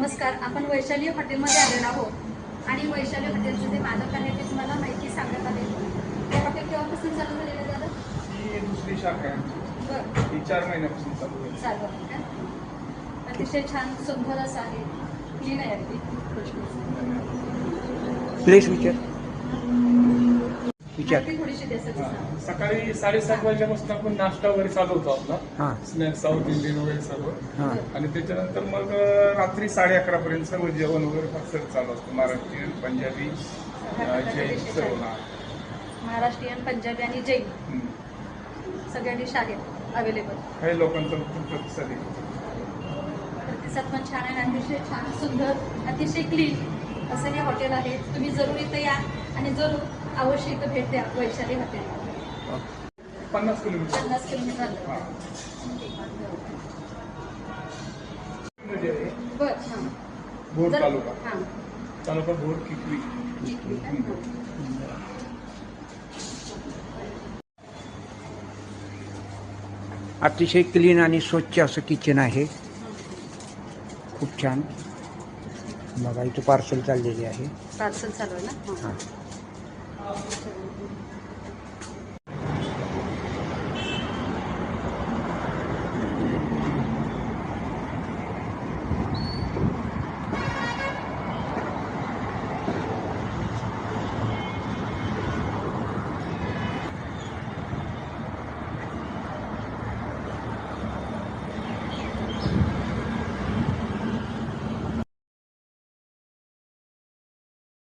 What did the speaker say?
नमस्कार. आपण वैशाली हॉटेलमध्ये आलेलो आहोत आणि वैशाली हॉटेलचे जे मालक आहेत ते तुम्हाला माहिती सांगत आहेत. हे हॉटेल केव्हापासून चालू झालेलं आहे दादा? ही दुसरी शाखा आहे. बरं, ही 4 महिन्यापासून चालू आहे. चालू आहे का? अतिशय छान सुंदर असं आहे, क्लीन आहे अगदी. प्लेस विचार माहिती थोडीशी द्यायसाठी हां. सकाळी 7:30 वाजल्यापासून आपण नाश्ता वगैरे चालू होतो आपला, हां स्नॅक्स साऊथ इंडियन वगैरे सर्व. हां आणि त्याच्यानंतर मग रात्री 11:30 पर्यंत सर्व जेवण वगैरे फार चालू असतं. महाराष्ट्रीयन, पंजाबी, जैन सर्व. महाराष्ट्रीयन, पंजाबी आणि जैन हं. सगळ्या डिश आहेत अवेलेबल. काही लोकांचा खूप प्रतिसाद आहे. प्रतिसाद पण छान आहे, अतिशय छान सुंदर, अतिशय क्लीन असं हे हॉटेल आहे. तुम्ही जरूर इथं या आणि जरूर अवश्य इथं भेट द्या वैशाली हॉटेल. 50 किलोमीटर. 50 किलोमीटर अंतर. हां. म्हणजे आहे बरं, हां. भोर तालुका. हां. तालुका भोर, किकवी. ठीक आहे. अतिशय क्लीन आणि स्वच्छ असं किचन आहे. खूप छान. बघा इथं पार्सल चाललेले आहे. पार्सल चालू आहे ना. हां